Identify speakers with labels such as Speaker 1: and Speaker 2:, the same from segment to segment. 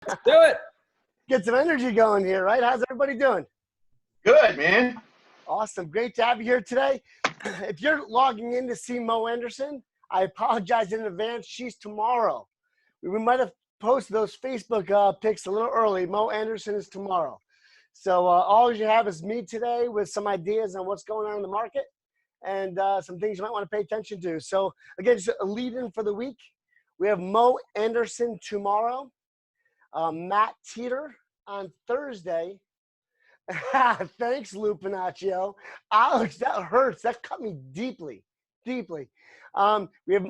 Speaker 1: Let's do it.
Speaker 2: Get some energy going here, right? How's everybody doing?
Speaker 3: Good, man.
Speaker 2: Awesome. Great to have you here today. If you're logging in to see Mo Anderson, I apologize in advance. She's tomorrow. We might have posted those Facebook pics a little early. Mo Anderson is tomorrow. So all you have is me today with some ideas on what's going on in the market and some things you might want to pay attention to. So again, just a lead in for the week. We have Mo Anderson tomorrow, Matt Teeter on Thursday. Thanks, Lou Panaccio. Alex, that hurts. That cut me deeply, deeply. We have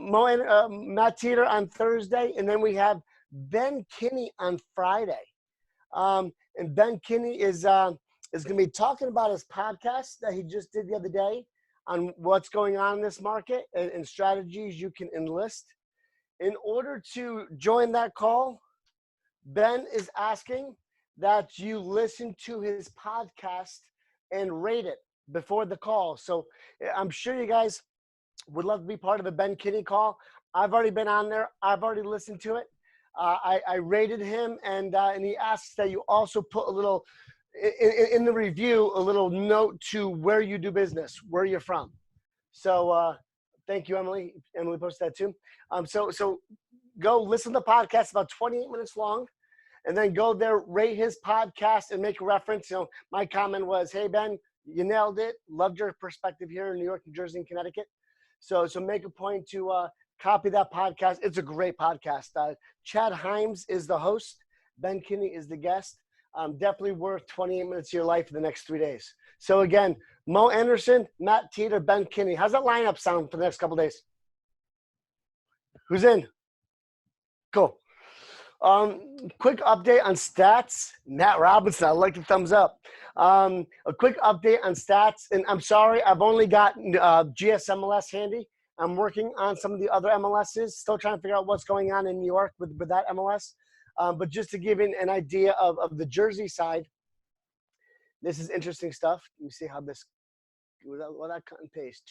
Speaker 2: Matt Teeter on Thursday, and then we have Ben Kinney on Friday. And Ben Kinney is going to be talking about his podcast that he just did the other day on what's going on in this market and strategies you can enlist. In order to join that call, Ben is asking that you listen to his podcast and rate it before the call. So I'm sure you guys would love to be part of the Ben Kinney call. I've already been on there. I've already listened to it. I rated him, and he asks that you also put a little, in the review, a little note to where you do business, where you're from. So thank you, Emily. Emily posted that too. So go listen to the podcast, about 28 minutes long. And then go there, rate his podcast, and make a reference. You know, my comment was, "Hey Ben, you nailed it. Loved your perspective here in New York, New Jersey, and Connecticut." So make a point to copy that podcast. It's a great podcast. Chad Himes is the host. Ben Kinney is the guest. Definitely worth 28 minutes of your life for the next 3 days. So again, Mo Anderson, Matt Teeter, Ben Kinney. How's that lineup sound for the next couple of days? Who's in? Cool. Quick update on stats. Matt Robinson, I like the thumbs up. A quick update on stats, and I'm sorry, I've only got GSMLS handy. I'm working on some of the other MLSs, still trying to figure out what's going on in New York with that MLS. But just to give you an idea of the Jersey side, this is interesting stuff. Let me see how this, without cut and paste.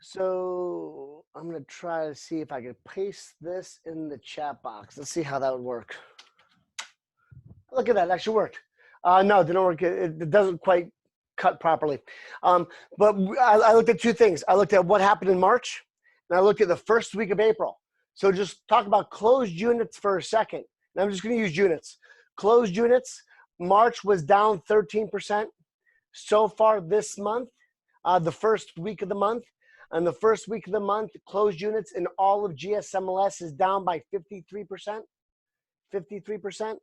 Speaker 2: So I'm going to try to see if I can paste this in the chat box. Let's see how that would work. Look at that. It actually worked. No, it didn't work. It doesn't quite cut properly. But I looked at two things. I looked at what happened in March, and I looked at the first week of April. So just talk about closed units for a second. And I'm just going to use units. Closed units, March was down 13%. So far this month, the first week of the month, and the first week of the month, closed units in all of GSMLS is down by 53%. 53%.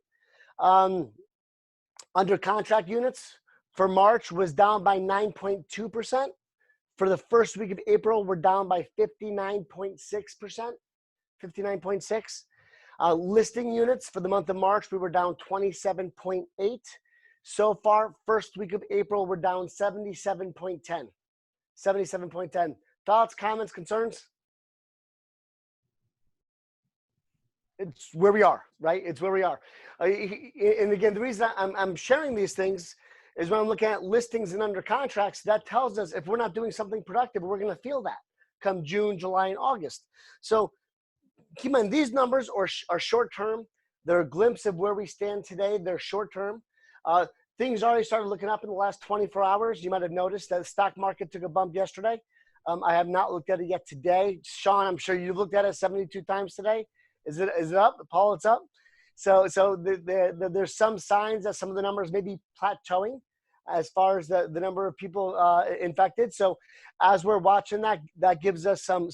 Speaker 2: Under contract units for March was down by 9.2%. For the first week of April, we're down by 59.6%. 59.6. Listing units for the month of March, we were down 27.8. So far, first week of April, we're down 77.10. 77.10. Thoughts, comments, concerns? It's where we are, right? It's where we are. And again, the reason I'm sharing these things is when I'm looking at listings and under contracts, that tells us if we're not doing something productive, we're going to feel that come June, July, and August. So keep in mind, these numbers are short term. They're a glimpse of where we stand today. They're short term. Things already started looking up in the last 24 hours. You might have noticed that the stock market took a bump yesterday. I have not looked at it yet today. Sean, I'm sure you've looked at it 72 times today. Is it up? Paul, it's up. So there's some signs that some of the numbers may be plateauing as far as the number of people infected. So as we're watching that, that gives us some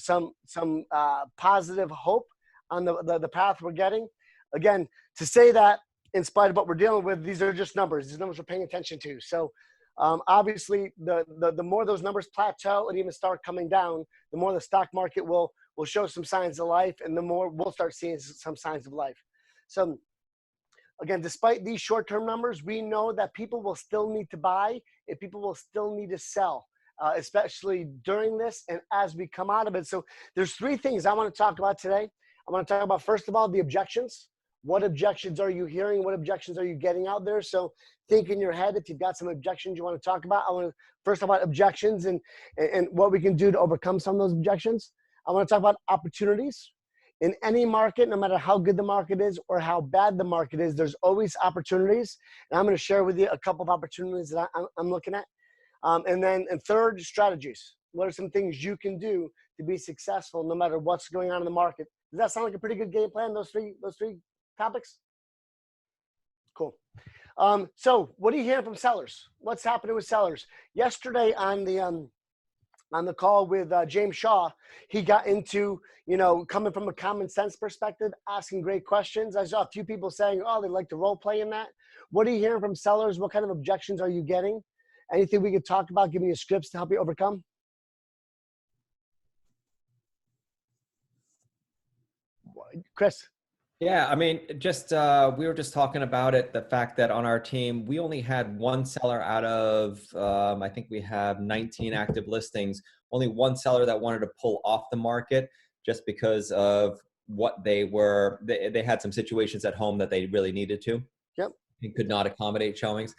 Speaker 2: positive hope on the path we're getting. Again, to say that in spite of what we're dealing with, these are just numbers. These numbers we're paying attention to. So obviously, the more those numbers plateau and even start coming down, the more the stock market will show some signs of life, and the more we'll start seeing some signs of life. So again, despite these short-term numbers, we know that people will still need to buy and people will still need to sell, especially during this and as we come out of it. So there's three things I want to talk about today. I want to talk about, first of all, the objections. What objections are you hearing? What objections are you getting out there? So think in your head if you've got some objections you want to talk about. I want to first talk about objections and what we can do to overcome some of those objections. I want to talk about opportunities. In any market, no matter how good the market is or how bad the market is, there's always opportunities. And I'm going to share with you a couple of opportunities that I'm looking at. And third, strategies. What are some things you can do to be successful no matter what's going on in the market? Does that sound like a pretty good game plan, those three topics? Cool. So what are you hearing from sellers? What's happening with sellers? Yesterday on the call with James Shaw, he got into, coming from a common sense perspective, asking great questions. I saw a few people saying, oh, they like to role play in that. What are you hearing from sellers? What kind of objections are you getting? Anything we could talk about, giving you scripts to help you overcome? Chris.
Speaker 1: Yeah, I mean, just we were just talking about it, the fact that on our team, we only had one seller out of, I think we have 19 active listings, only one seller that wanted to pull off the market just because of what they had some situations at home that they really needed to.
Speaker 2: Yep.
Speaker 1: And could not accommodate showings.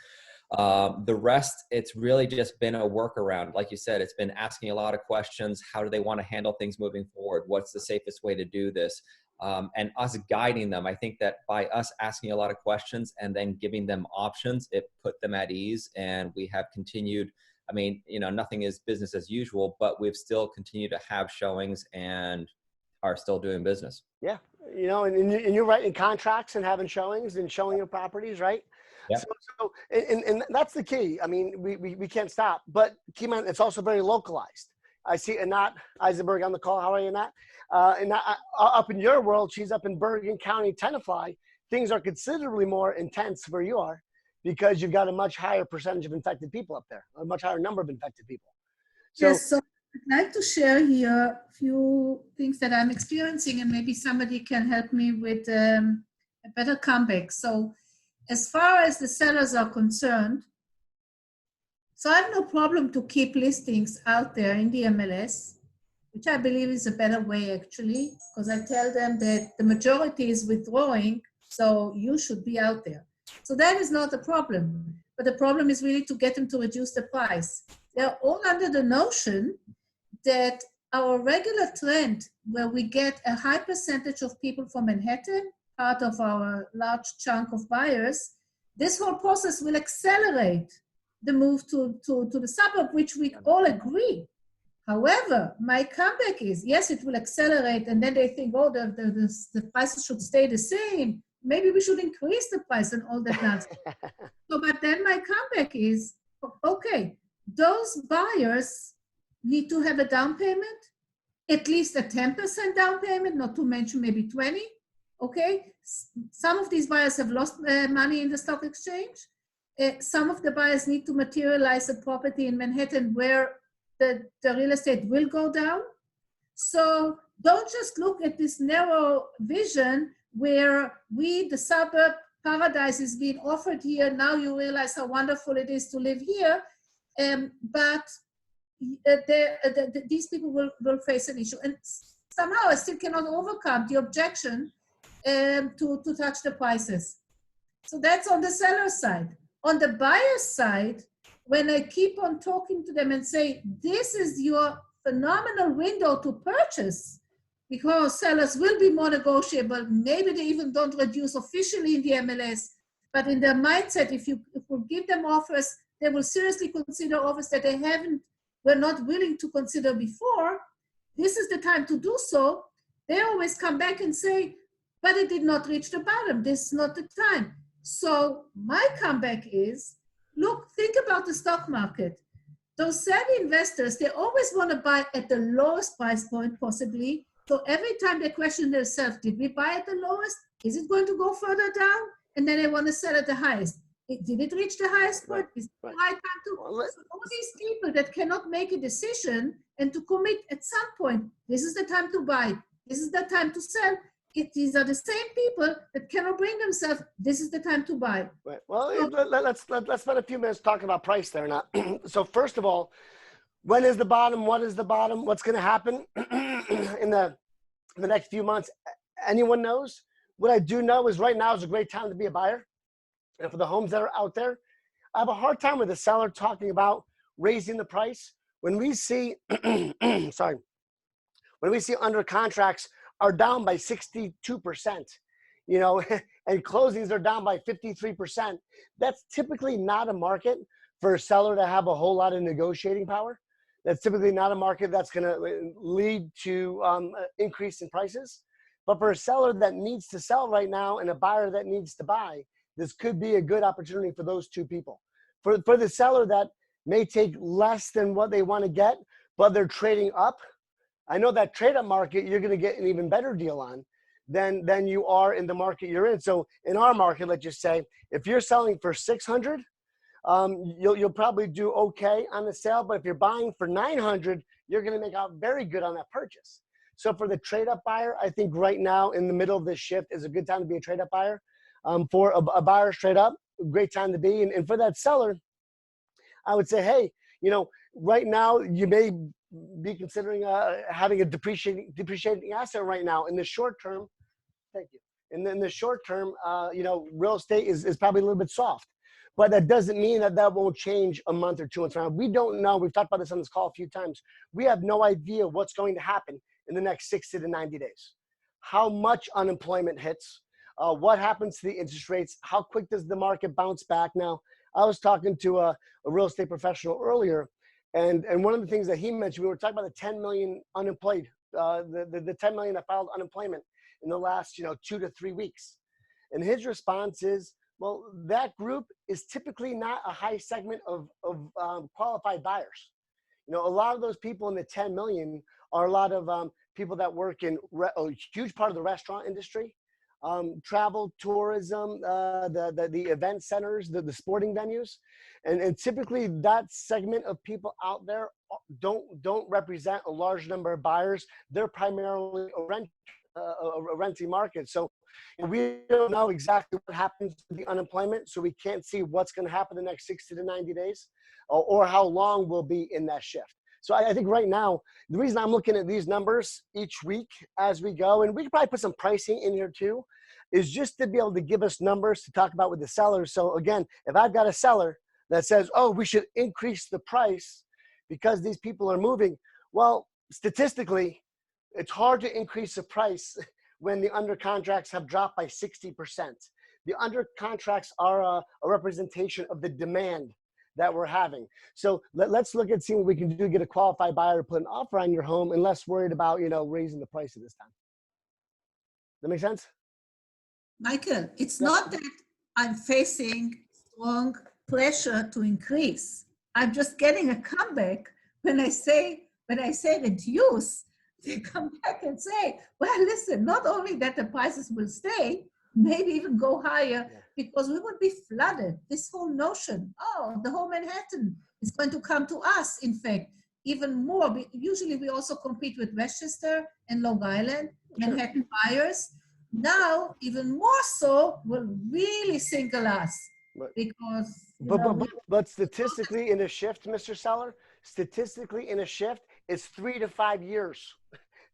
Speaker 1: The rest, it's really just been a workaround. Like you said, it's been asking a lot of questions. How do they want to handle things moving forward? What's the safest way to do this? And us guiding them. I think that by us asking a lot of questions and then giving them options, it put them at ease. And we have continued, I mean, nothing is business as usual, but we've still continued to have showings and are still doing business. Yeah.
Speaker 2: And you're writing contracts and having showings and showing your properties, right?
Speaker 1: Yeah.
Speaker 2: So and that's the key. I mean, we can't stop, but keep in mind, it's also very localized. I see Anat Eisenberg on the call. How are you, Anat? And up in your world, she's up in Bergen County, Tenafly. Things are considerably more intense where you are because you've got a much higher percentage of infected people up there, a much higher number of infected people.
Speaker 4: Yes, so I'd like to share here a few things that I'm experiencing, and maybe somebody can help me with a better comeback. So as far as the sellers are concerned, so I have no problem to keep listings out there in the MLS, which I believe is a better way actually, because I tell them that the majority is withdrawing, so you should be out there. So that is not a problem, but the problem is really to get them to reduce the price. They're all under the notion that our regular trend, where we get a high percentage of people from Manhattan, part of our large chunk of buyers, this whole process will accelerate the move to the suburb, which we all agree. However, my comeback is, yes, it will accelerate, and then they think, oh, the prices should stay the same. Maybe we should increase the price and all that nonsense. So, but then my comeback is, okay, those buyers need to have a down payment, at least a 10% down payment, not to mention maybe 20, okay? Some of these buyers have lost money in the stock exchange. Some of the buyers need to materialize a property in Manhattan where the real estate will go down. So don't just look at this narrow vision where the suburb paradise is being offered here. Now you realize how wonderful it is to live here. But these people will face an issue. And somehow I still cannot overcome the objection to touch the prices. So that's on the seller side. On the buyer side, when I keep on talking to them and say, this is your phenomenal window to purchase, because sellers will be more negotiable. Maybe they even don't reduce officially in the MLS, but in their mindset, if we give them offers, they will seriously consider offers that they were not willing to consider before. This is the time to do so. They always come back and say, but it did not reach the bottom. This is not the time. So my comeback is, look, think about the stock market. Those savvy investors, they always want to buy at the lowest price point possibly. So every time they question themselves, did we buy at the lowest? Is it going to go further down? And then they want to sell at the highest. Did it reach the highest point? Is it the right time to? So all these people that cannot make a decision and to commit at some point, this is the time to buy, this is the time to sell. These are the same people that cannot bring themselves, this is the time to buy.
Speaker 2: Right. Well, let's spend a few minutes talking about price there now. So first of all, when is the bottom? What is the bottom? What's going to happen in the next few months? Anyone knows? What I do know is right now is a great time to be a buyer. And for the homes that are out there, I have a hard time with the seller talking about raising the price. When we see, when we see under contracts are down by 62%, you know, and closings are down by 53%. That's typically not a market for a seller to have a whole lot of negotiating power. That's typically not a market that's going to lead to increase in prices. But for a seller that needs to sell right now and a buyer that needs to buy, this could be a good opportunity for those two people. For the seller that may take less than what they want to get, but they're trading up, I know that trade up market, you're going to get an even better deal on than you are in the market you're in. So in our market, let's just say, if you're selling for 600, you'll probably do okay on the sale. But if you're buying for 900, you're going to make out very good on that purchase. So for the trade up buyer, I think right now in the middle of this shift is a good time to be a trade up buyer. For a buyer straight up, great time to be. And for that seller, I would say, hey, you know, right now you may be considering having a depreciating asset right now. In the short term, thank you. And in the short term, you know, real estate is probably a little bit soft. But that doesn't mean that won't change a month or two months from now. We don't know. We've talked about this on this call a few times. We have no idea what's going to happen in the next 60 to 90 days. How much unemployment hits, what happens to the interest rates, how quick does the market bounce back. Now, I was talking to a real estate professional earlier, and one of the things that he mentioned, we were talking about the 10 million unemployed, the 10 million that filed unemployment in the last 2 to 3 weeks. And his response is, well, that group is typically not a high segment of qualified buyers. You know, a lot of those people in the 10 million are a lot of people that work in a huge part of the restaurant industry, travel, tourism, the event centers, the sporting venues. And typically that segment of people out there don't represent a large number of buyers. They're primarily a renting market. So we don't know exactly what happens to the unemployment. So we can't see what's going to happen in the next 60 to 90 days or how long we'll be in that shift. So I think right now, the reason I'm looking at these numbers each week as we go, and we can probably put some pricing in here too, is just to be able to give us numbers to talk about with the sellers. So again, if I've got a seller that says, oh, we should increase the price because these people are moving. Well, statistically, it's hard to increase the price when the under contracts have dropped by 60%. The under contracts are a representation of the demand that we're having. So let's look at seeing what we can do to get a qualified buyer to put an offer on your home and less worried about, raising the price at this time. Does that make sense?
Speaker 4: Michael, it's not that I'm facing strong pressure to increase. I'm just getting a comeback when I say reduce. They come back and say, well, listen, not only that the prices will stay, maybe even go higher, because we would be flooded. This whole notion, the whole Manhattan is going to come to us, in fact, even more. Usually we also compete with Westchester and Long Island, Manhattan buyers. Now, even more so, will really single us because...
Speaker 2: But statistically in a shift, Mr. Seller, statistically in a shift, it's 3 to 5 years.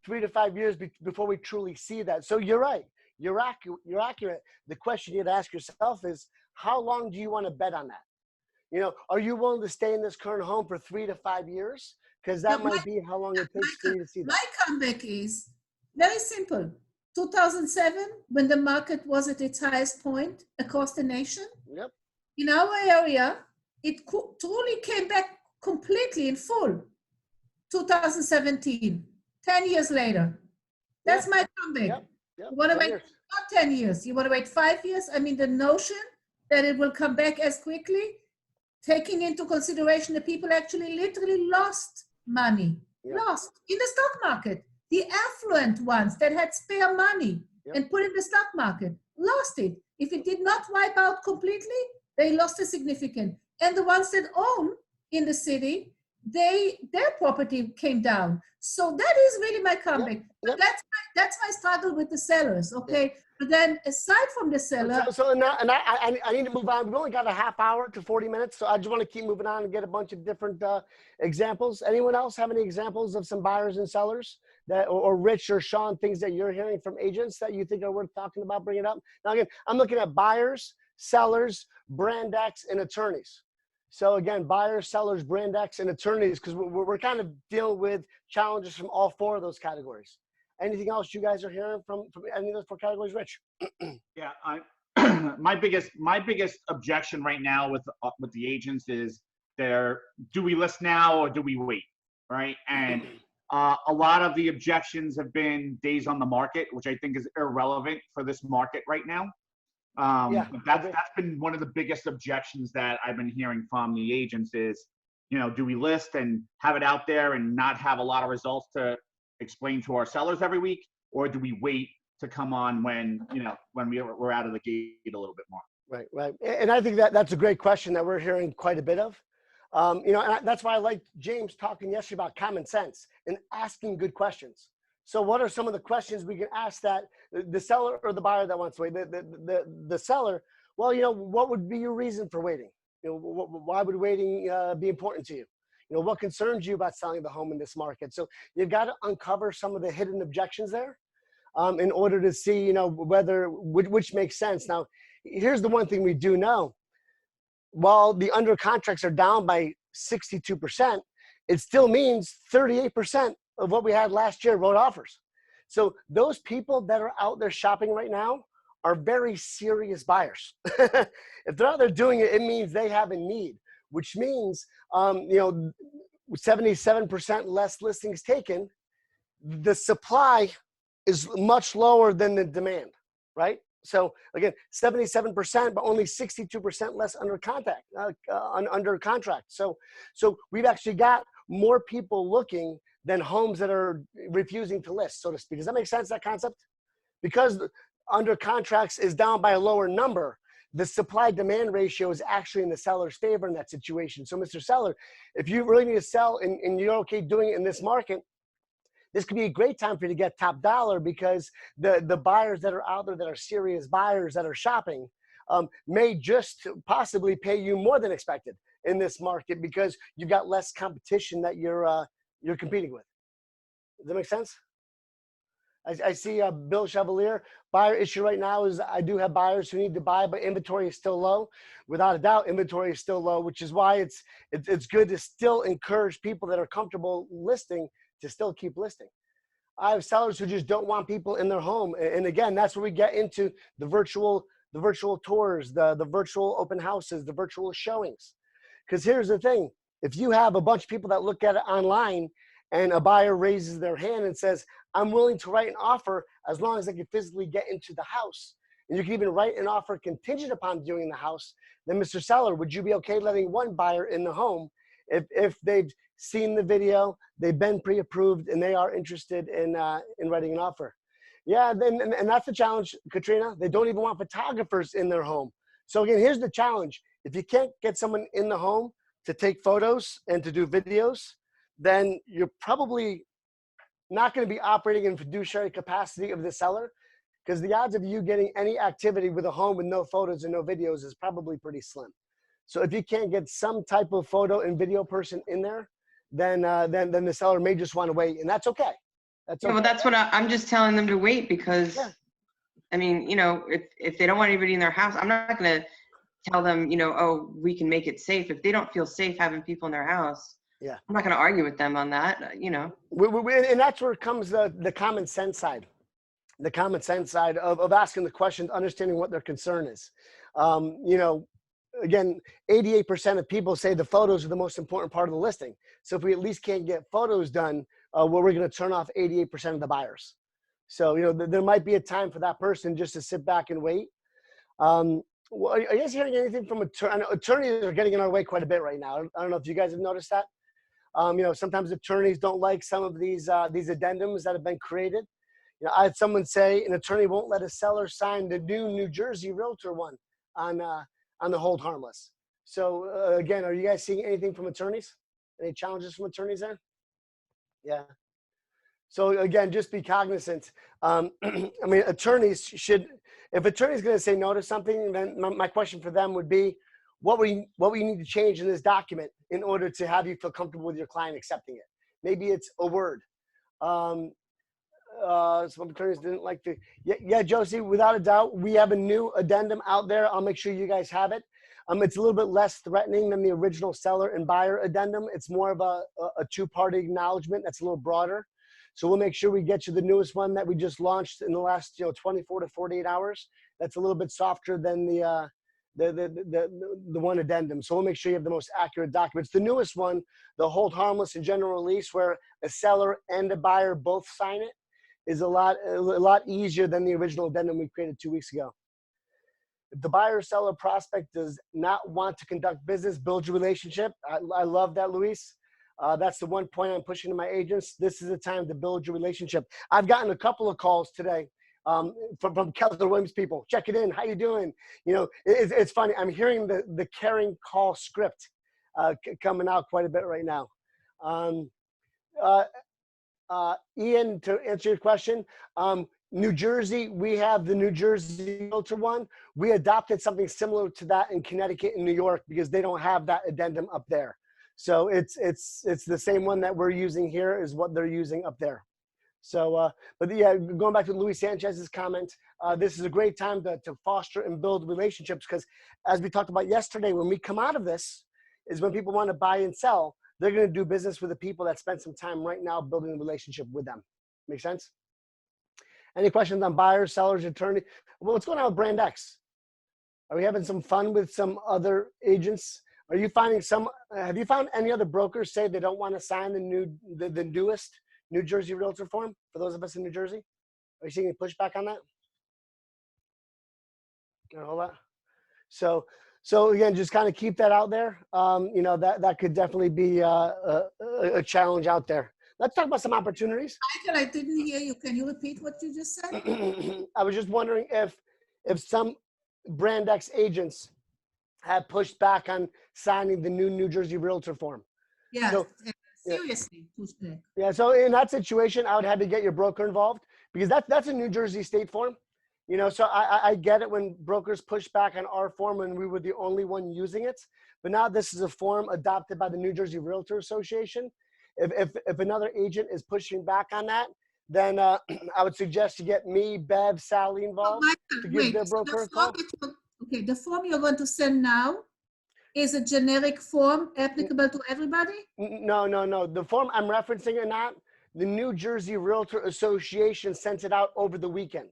Speaker 2: 3 to 5 years before we truly see that. So you're right. You're accurate. The question you have to ask yourself is, how long do you want to bet on that? Are you willing to stay in this current home for 3 to 5 years? Because that might be how long it takes for you to see that.
Speaker 4: My comeback is very simple. 2007, when the market was at its highest point across the nation, in our area, it truly came back completely in full. 2017, 10 years later. That's my comeback. You want to wait not 10 years, you want to wait 5 years? I mean, the notion that it will come back as quickly, taking into consideration that people actually literally lost money, lost in the stock market. The affluent ones that had spare money and put in the stock market, lost it. If it did not wipe out completely, they lost a significant. And the ones that own in the city, their property came down. So that is really my comeback. That's my struggle with the sellers, okay? But then aside from the seller...
Speaker 2: I need to move on. We've only got a half hour to 40 minutes, so I just want to keep moving on and get a bunch of different examples. Anyone else have any examples of some buyers and sellers that, or Rich or Sean, things that you're hearing from agents that you think are worth talking about, bringing up? Now again, I'm looking at buyers, sellers, brand X, and attorneys. So again, buyers, sellers, brand X, and attorneys, because we're kind of dealing with challenges from all 4 of those categories. Anything else you guys are hearing from any of those four categories, Rich?
Speaker 3: Yeah, my biggest objection right now with the agents is do we list now or do we wait, right? And a lot of the objections have been days on the market, which I think is irrelevant for this market right now.
Speaker 2: Yeah,
Speaker 3: But that's been one of the biggest objections that I've been hearing from the agents is, do we list and have it out there and not have a lot of results to explain to our sellers every week, or do we wait to come on when we're out of the gate a little bit more?
Speaker 2: Right. And I think that's a great question that we're hearing quite a bit of. And that's why I liked James talking yesterday about common sense and asking good questions. So what are some of the questions we can ask that the seller or the buyer that wants to wait? The seller, well, what would be your reason for waiting? Why would waiting be important to you? What concerns you about selling the home in this market? So you've got to uncover some of the hidden objections there in order to see, which makes sense. Now, here's the one thing we do know. While the under contracts are down by 62%, it still means 38% of what we had last year wrote offers. So those people that are out there shopping right now are very serious buyers. If they're out there doing it, it means they have a need, which means, 77% less listings taken. The supply is much lower than the demand, right? So again, 77%, but only 62% less under contract. So we've actually got more people looking than homes that are refusing to list, so to speak. Does that make sense, that concept? Because under contracts is down by a lower number, the supply-demand ratio is actually in the seller's favor in that situation. So Mr. Seller, if you really need to sell and you're okay doing it in this market, this could be a great time for you to get top dollar, because the buyers that are out there that are serious buyers that are shopping may just possibly pay you more than expected in this market because you've got less competition that you're competing with. Does that make sense? I see Bill Chevalier. Buyer issue right now is I do have buyers who need to buy, but inventory is still low. Without a doubt, inventory is still low, which is why it's good to still encourage people that are comfortable listing to still keep listing. I have sellers who just don't want people in their home. And again, that's where we get into the virtual tours, the virtual open houses, the virtual showings. Because here's the thing, if you have a bunch of people that look at it online and a buyer raises their hand and says, I'm willing to write an offer as long as I can physically get into the house, and you can even write an offer contingent upon viewing the house, then Mr. Seller, would you be okay letting one buyer in the home if they've seen the video, they've been pre-approved, and they are interested in writing an offer? Yeah, and that's the challenge, Katrina. They don't even want photographers in their home. So again, here's the challenge. If you can't get someone in the home to take photos and to do videos, then you're probably not going to be operating in fiduciary capacity of the seller, because the odds of you getting any activity with a home with no photos and no videos is probably pretty slim. So if you can't get some type of photo and video person in there, then the seller may just want to wait, and that's okay. That's okay.
Speaker 5: Yeah, well, that's what I'm just telling them to wait, because I mean, if they don't want anybody in their house, I'm not going to tell them, oh, we can make it safe. If they don't feel safe having people in their house, I'm not going to argue with them on that,
Speaker 2: And that's where comes the common sense side. The common sense side of asking the questions, understanding what their concern is. Again, 88% of people say the photos are the most important part of the listing. So if we at least can't get photos done, we're going to turn off 88% of the buyers. So, there might be a time for that person just to sit back and wait. Well, are you guys hearing anything from attorneys? Attorneys are getting in our way quite a bit right now. I don't know if you guys have noticed that. Sometimes attorneys don't like some of these addendums that have been created. I had someone say an attorney won't let a seller sign the new New Jersey Realtor one on the hold harmless. So again, are you guys seeing anything from attorneys? Any challenges from attorneys there? Yeah. So again, just be cognizant. Attorneys should, if attorney's going to say no to something, then my question for them would be, what we need to change in this document in order to have you feel comfortable with your client accepting it. Maybe it's a word. Some attorneys didn't like to. Yeah, Josie, without a doubt, we have a new addendum out there. I'll make sure you guys have it. It's a little bit less threatening than the original seller and buyer addendum. It's more of a two-party acknowledgement that's a little broader. So we'll make sure we get you the newest one that we just launched in the last 24 to 48 hours. That's a little bit softer than the one addendum. So we'll make sure you have the most accurate documents. The newest one, the hold harmless and general release, where a seller and a buyer both sign it, is a lot easier than the original addendum we created 2 weeks ago. If the buyer, seller, prospect does not want to conduct business, build your relationship. I love that, Luis. That's the one point I'm pushing to my agents. This is the time to build your relationship. I've gotten a couple of calls today from Keller Williams people. Check it in. How you doing? It's funny. I'm hearing the caring call script coming out quite a bit right now. Ian, to answer your question, New Jersey, we have the New Jersey Realtor one. We adopted something similar to that in Connecticut and New York because they don't have that addendum up there. So it's the same one that we're using here is what they're using up there. So, but yeah, going back to Luis Sanchez's comment, this is a great time to foster and build relationships because as we talked about yesterday, when we come out of this is when people want to buy and sell, they're going to do business with the people that spend some time right now building a relationship with them. Make sense? Any questions on buyers, sellers, attorney? Well, what's going on with Brand X? Are we having some fun with some other agents? Are you finding have you found any other brokers say they don't want to sign the newest New Jersey Realtor form for those of us in New Jersey? Are you seeing any pushback on that? Hold on. So again, just kind of keep that out there. That could definitely be a challenge out there. Let's talk about some opportunities.
Speaker 4: Michael, I didn't hear you. Can you repeat what you just said?
Speaker 2: I was just wondering if some Brand X agents have pushed back on signing the new New Jersey Realtor form.
Speaker 4: Yeah,
Speaker 2: So,
Speaker 4: seriously, pushed back.
Speaker 2: Yeah, so in that situation, I would have to get your broker involved because that's a New Jersey state form. So I get it when brokers push back on our form when we were the only one using it. But now this is a form adopted by the New Jersey Realtor Association. If another agent is pushing back on that, then I would suggest you get me, Bev, Sally involved to give their broker a call.
Speaker 4: Okay, the form you're going to send now is a generic form applicable to everybody?
Speaker 2: No. The form I'm referencing or not, the New Jersey Realtor Association sent it out over the weekend.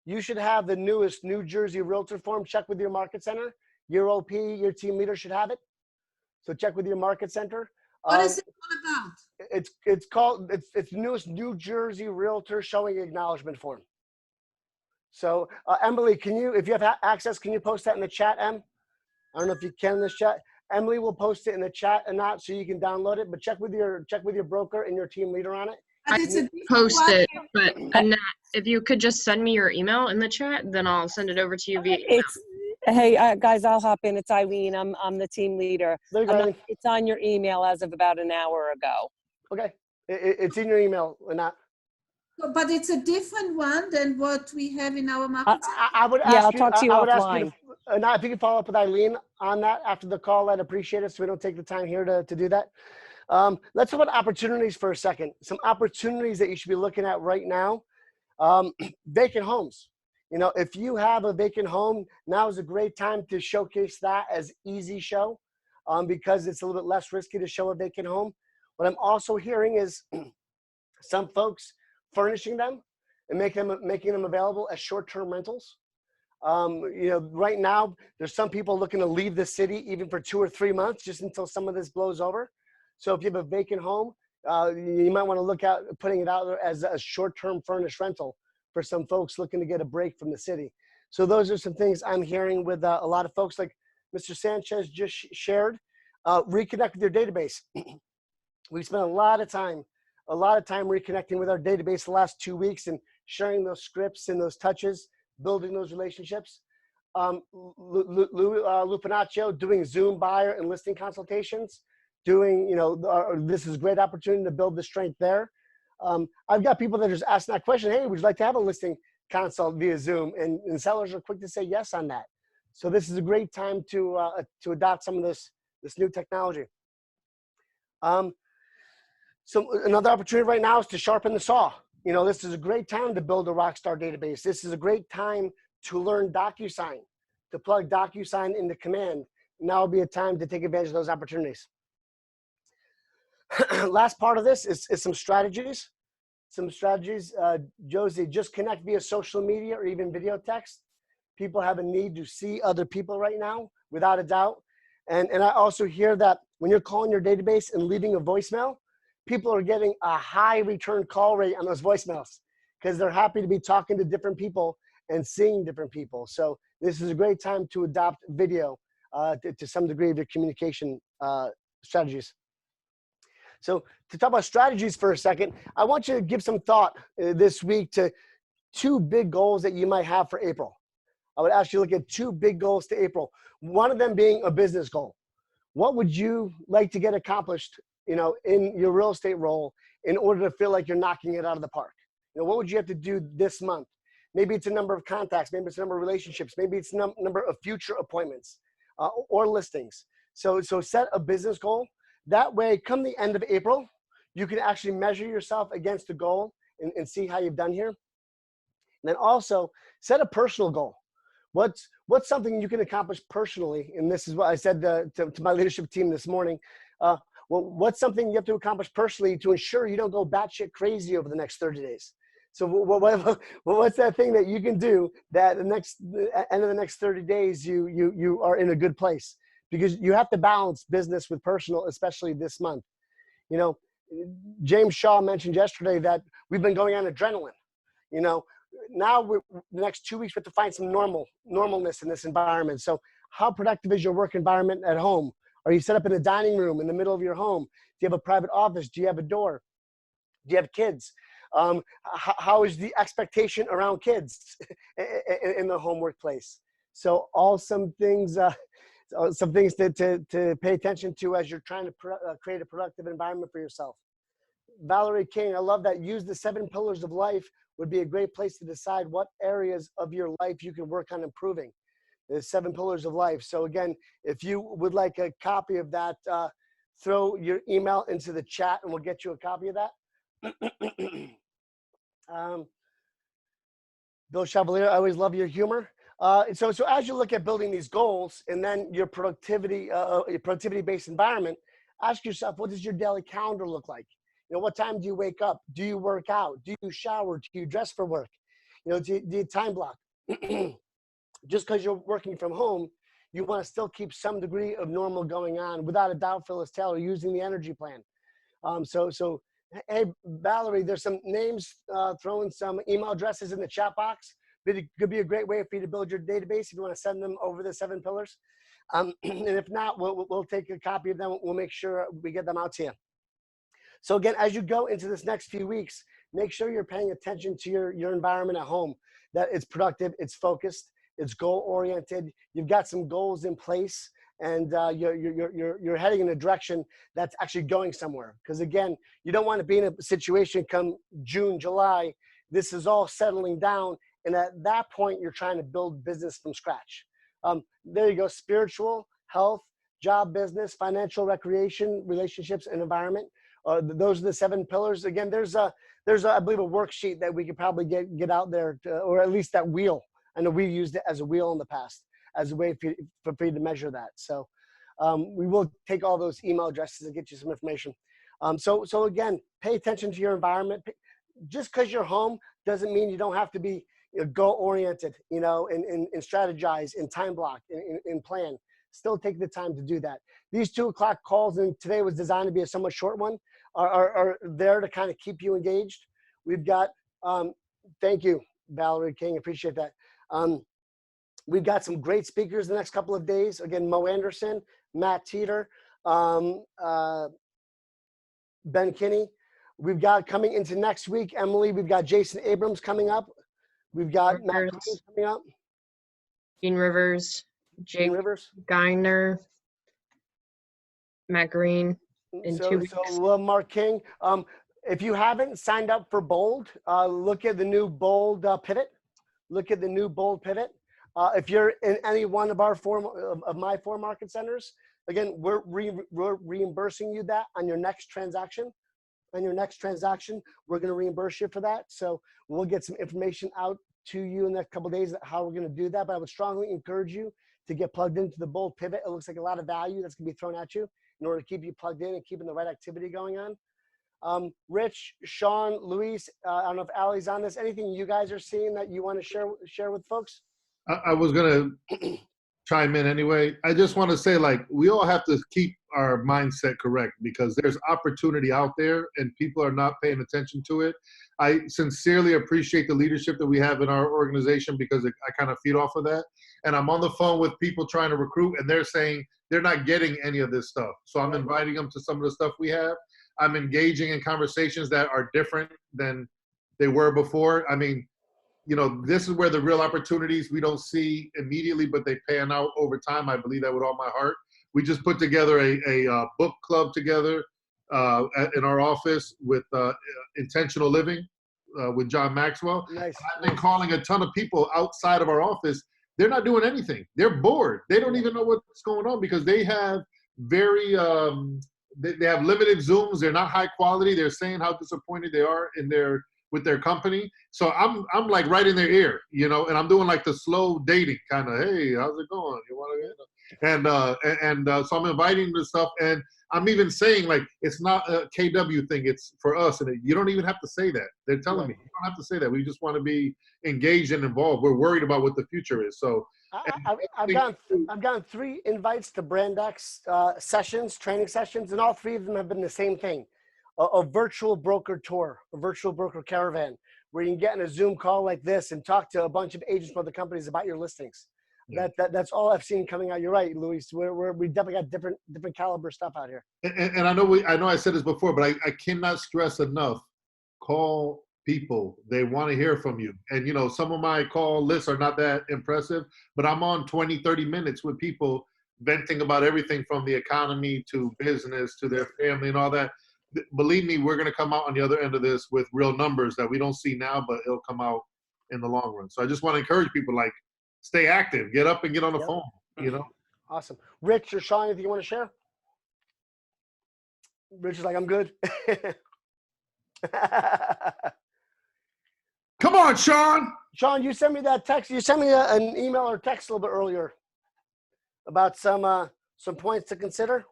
Speaker 2: You should have the newest New Jersey Realtor form. Check with your market center. Your OP, your team leader should have it. So check with your market center.
Speaker 4: What is it all about?
Speaker 2: It's called the newest New Jersey Realtor Showing Acknowledgement form. So Emily, if you have access, can you post that in the chat, Em? I don't know if you can in this chat. Emily will post it in the chat and not so you can download it, but check with your broker and your team leader on it.
Speaker 6: I post it, but Annette, if you could just send me your email in the chat, then I'll send it over to you via email.
Speaker 7: Hey, guys, I'll hop in. It's Eileen. I'm the team leader.
Speaker 2: There you go.
Speaker 7: It's on your email as of about an hour ago.
Speaker 2: Okay. It's in your email, Annette.
Speaker 4: But it's a different one than what we have in our market.
Speaker 2: I would ask
Speaker 7: I'll talk to you offline.
Speaker 2: Annette, if you can follow up with Eileen on that after the call, I'd appreciate it so we don't take the time here to do that. Let's talk about opportunities for a second. Some opportunities that you should be looking at right now. Vacant homes. If you have a vacant home, now is a great time to showcase that as easy show because it's a little bit less risky to show a vacant home. What I'm also hearing is some folks furnishing them and making them available as short-term rentals. Right now, there's some people looking to leave the city even for 2 or 3 months just until some of this blows over. So if you have a vacant home, you might want to look at putting it out there as a short-term furnished rental for some folks looking to get a break from the city. So those are some things I'm hearing with a lot of folks like Mr. Sanchez just shared. Reconnect with your database. We've spent a lot of time reconnecting with our database the last 2 weeks and sharing those scripts and those touches, building those relationships. Lupinaccio doing Zoom buyer and listing consultations, this is a great opportunity to build the strength there. I've got people that are just asking that question, hey, would you like to have a listing consult via Zoom? And sellers are quick to say yes on that. So this is a great time to adopt some of this new technology. So another opportunity right now is to sharpen the saw. This is a great time to build a rockstar database. This is a great time to learn DocuSign, to plug DocuSign into Command. Now would be a time to take advantage of those opportunities. Last part of this is some strategies. some strategies. Josie, just connect via social media or even video text. People have a need to see other people right now, without a doubt. And I also hear that when you're calling your database and leaving a voicemail, people are getting a high return call rate on those voicemails because they're happy to be talking to different people and seeing different people. So this is a great time to adopt video to some degree of your communication strategies. So to talk about strategies for a second, I want you to give some thought this week to 2 big goals that you might have for April. I would ask you to look at 2 big goals to April. One of them being a business goal. What would you like to get accomplished, you know, in your real estate role in order to feel like you're knocking it out of the park? You know, what would you have to do this month? Maybe it's a number of contacts, maybe it's a number of relationships, maybe it's a number of future appointments or listings. So set a business goal. That way, come the end of April, you can actually measure yourself against the goal and see how you've done here. And then also set a personal goal. What's something you can accomplish personally? And this is what I said to my leadership team this morning. Well, what's something you have to accomplish personally to ensure you don't go batshit crazy over the next 30 days? So what's that thing that you can do that the end of the next 30 days you are in a good place? Because you have to balance business with personal, especially this month. You know, James Shaw mentioned yesterday that we've been going on adrenaline. You know, now the next 2 weeks we have to find some normalness in this environment. So how productive is your work environment at home? Are you set up in a dining room in the middle of your home? Do you have a private office? Do you have a door? Do you have kids? How is the expectation around kids in the home workplace? So all some things to pay attention to as you're trying to create a productive environment for yourself. Valerie King, I love that. Use the 7 pillars of life would be a great place to decide what areas of your life you can work on improving. The 7 pillars of life. So again, if you would like a copy of that, throw your email into the chat and we'll get you a copy of that. Bill Chevalier, I always love your humor. So as you look at building these goals and then your productivity-based environment, ask yourself, what does your daily calendar look like? You know, what time do you wake up? Do you work out? Do you shower? Do you dress for work? You know, do you time block? Just because you're working from home, you want to still keep some degree of normal going on. Without a doubt, Phyllis Taylor, using the energy plan. So hey, Valerie, there's some names, throwing some email addresses in the chat box. But it could be a great way for you to build your database if you want to send them over the 7 pillars. And if not, we'll take a copy of them. We'll make sure we get them out to you. So again, as you go into this next few weeks, make sure you're paying attention to your environment at home, that it's productive, it's focused, it's goal-oriented. You've got some goals in place, and you're heading in a direction that's actually going somewhere. Because again, you don't want to be in a situation come June, July, this is all settling down, and at that point, you're trying to build business from scratch. There you go, spiritual, health, job, business, financial, recreation, relationships, and environment. Those are the 7 pillars. Again, there's I believe a worksheet that we could probably get out there, or at least that wheel. I know we used it as a wheel in the past, as a way for you to measure that. So we will take all those email addresses and get you some information. So again, pay attention to your environment. Just because you're home doesn't mean you don't have to be goal-oriented, you know, and strategize, and time block, and plan. Still take the time to do that. These 2 o'clock calls, and today was designed to be a somewhat short one, are there to kind of keep you engaged. We've got, thank you, Valerie King, appreciate that. We've got some great speakers the next couple of days. Again, Mo Anderson, Matt Teeter, Ben Kinney. We've got coming into next week, Emily, we've got Jason Abrams coming up. We've got Matt Green coming up.
Speaker 6: Gene Rivers, Jake Geiner, Matt Green in 2 weeks.
Speaker 2: So Mark King. If you haven't signed up for Bold, look at the new Bold pivot. Look at the new Bold pivot. If you're in any one of my 4 market centers, again, we're reimbursing you that on your next transaction. On your next transaction, we're going to reimburse you for that. So we'll get some information out to you in the next couple of days how we're going to do that. But I would strongly encourage you to get plugged into the Bold pivot. It looks like a lot of value that's going to be thrown at you in order to keep you plugged in and keeping the right activity going on. Rich, Sean, Luis, I don't know if Allie's on this. Anything you guys are seeing that you want to share with folks?
Speaker 8: I was gonna chime in anyway. I just want to say, like, we all have to keep our mindset correct because there's opportunity out there and people are not paying attention to it. I sincerely appreciate the leadership that we have in our organization because I kind of feed off of that. And I'm on the phone with people trying to recruit and they're saying they're not getting any of this stuff. So I'm inviting them to some of the stuff we have. I'm engaging in conversations that are different than they were before. I mean, you know, this is where the real opportunities we don't see immediately, but they pan out over time. I believe that with all my heart. We just put together a book club together in our office with Intentional Living with John Maxwell.
Speaker 2: Nice.
Speaker 8: I've been calling a ton of people outside of our office. They're not doing anything. They're bored. They don't even know what's going on because they have very they have limited Zooms. They're not high quality. They're saying how disappointed they are with their company. So I'm like right in their ear, you know, and I'm doing like the slow dating kind of, hey, how's it going? You want to, so I'm inviting this stuff, and I'm even saying like it's not a KW thing, it's for us, and you don't even have to say that. They're telling me you don't have to say that. We just want to be engaged and involved. We're worried about what the future is. So
Speaker 2: I've gotten 3 invites to Brandex sessions, training sessions, and all 3 of them have been the same thing. A virtual broker tour, a virtual broker caravan, where you can get in a Zoom call like this and talk to a bunch of agents from other companies about your listings. Yeah. That's all I've seen coming out. You're right, Luis. We definitely got different caliber stuff out here.
Speaker 8: And I know I said this before, but I cannot stress enough. Call people. They want to hear from you. And you know, some of my call lists are not that impressive, but I'm on 20, 30 minutes with people venting about everything from the economy to business to their family and all that. Believe me, we're going to come out on the other end of this with real numbers that we don't see now, but it'll come out in the long run. So I just want to encourage people, like, stay active, get up and get on the phone, you know?
Speaker 2: Awesome. Rich or Sean, anything you want to share? Rich is like, I'm good.
Speaker 8: Come on, Sean.
Speaker 2: Sean, you sent me that text. You sent me an email or text a little bit earlier about some points to consider.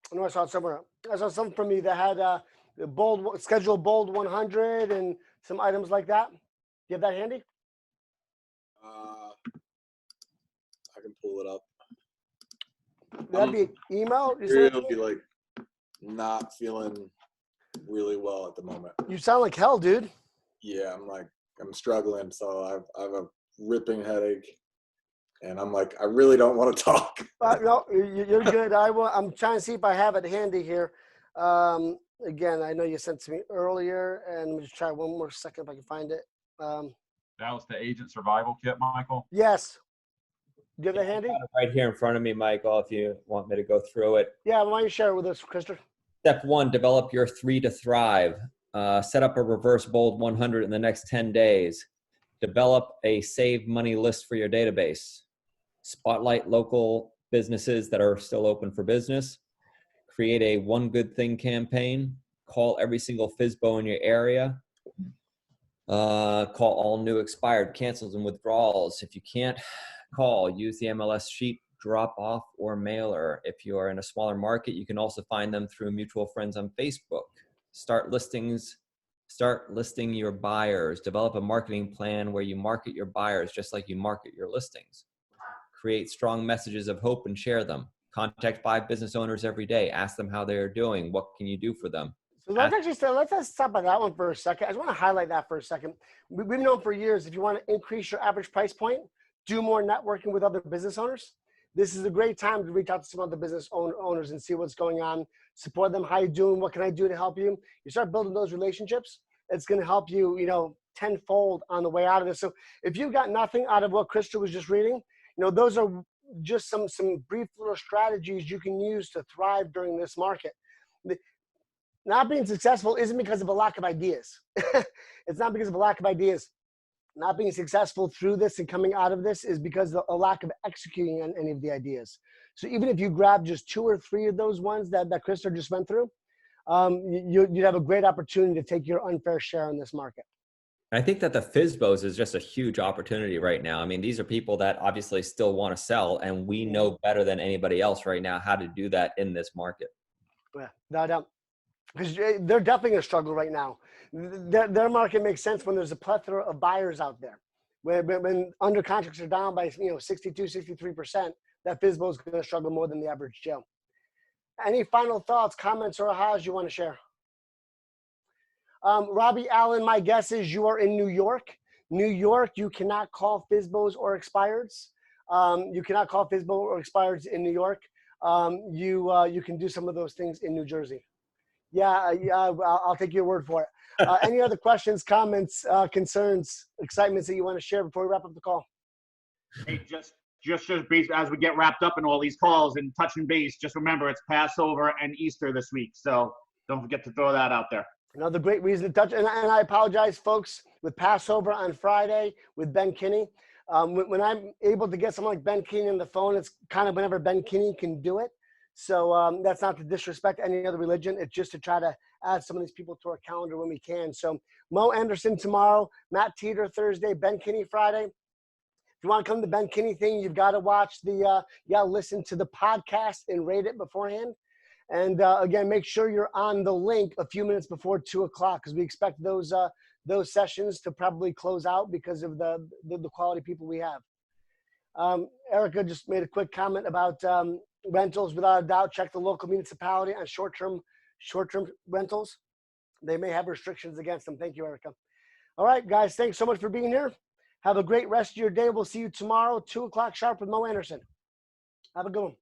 Speaker 2: I know I saw it somewhere. I saw something from me that had the scheduled bold 100 and some items like that. You have that handy?
Speaker 9: I can pull it up.
Speaker 2: That'd be email?
Speaker 9: It'll be like not feeling really well at the moment.
Speaker 2: You sound like hell, dude.
Speaker 9: Yeah, I'm struggling. So I have a ripping headache. And I'm like, I really don't want to talk.
Speaker 2: No, you're good. I'm trying to see if I have it handy here. Again, I know you sent it to me earlier, and let me just try one more second if I can find it.
Speaker 10: That was the agent survival kit, Michael?
Speaker 2: Yes. Do you have that handy?
Speaker 1: Right here in front of me, Michael, if you want me to go through it.
Speaker 2: Yeah, why don't you share it with us, Christopher?
Speaker 1: Step 1, develop your 3 to thrive. Set up a reverse bold 100 in the next 10 days. Develop a save money list for your database. Spotlight local businesses that are still open for business. Create a one good thing campaign. Call every single FSBO in your area. Call all new expired cancels and withdrawals. If you can't call, use the MLS sheet drop off or mailer. If you are in a smaller market, you can also find them through mutual friends on Facebook. Start listing your buyers. Develop a marketing plan where you market your buyers just like you market your listings. Create strong messages of hope and share them. Contact 5 business owners every day. Ask them how they are doing. What can you do for them?
Speaker 2: So let's stop by that one for a second. I just want to highlight that for a second. We've known for years, if you want to increase your average price point, do more networking with other business owners. This is a great time to reach out to some other business owners and see what's going on. Support them. How you doing? What can I do to help you? You start building those relationships. It's going to help you, tenfold on the way out of this. So if you've got nothing out of what Krista was just reading, those are just some brief little strategies you can use to thrive during this market. Not being successful isn't because of a lack of ideas. It's not because of a lack of ideas. Not being successful through this and coming out of this is because of a lack of executing on any of the ideas. So even if you grab just 2 or 3 of those ones that Krista just went through, you'd have a great opportunity to take your unfair share in this market.
Speaker 1: I think that the FSBOs is just a huge opportunity right now. I mean, these are people that obviously still want to sell, and we know better than anybody else right now how to do that in this market.
Speaker 2: Yeah, no doubt. Because they're definitely going to struggle right now. Their market makes sense when there's a plethora of buyers out there. When under contracts are down by 62, 63%, that FSBO is going to struggle more than the average Joe. Any final thoughts, comments, or ahas you want to share? Robbie Allen, my guess is you are in New York. New York, you cannot call FSBOs or expireds. You cannot call FSBO or expireds in New York. You can do some of those things in New Jersey. Yeah, I'll take your word for it. Any other questions, comments, concerns, excitements that you want to share before we wrap up the call?
Speaker 3: Hey, just based as we get wrapped up in all these calls and touching base, just remember it's Passover and Easter this week. So don't forget to throw that out there.
Speaker 2: Another great reason to touch, and I apologize, folks, with Passover on Friday with Ben Kinney. When I'm able to get someone like Ben Kinney on the phone, it's kind of whenever Ben Kinney can do it. So that's not to disrespect any other religion. It's just to try to add some of these people to our calendar when we can. So Mo Anderson tomorrow, Matt Teeter Thursday, Ben Kinney Friday. If you want to come to the Ben Kinney thing, you've got to watch listen to the podcast and rate it beforehand. And again, make sure you're on the link a few minutes before 2 o'clock because we expect those sessions to probably close out because of the quality people we have. Erica just made a quick comment about rentals. Without a doubt, check the local municipality on short-term rentals. They may have restrictions against them. Thank you, Erica. All right, guys, thanks so much for being here. Have a great rest of your day. We'll see you tomorrow, 2 o'clock sharp with Mo Anderson. Have a good one.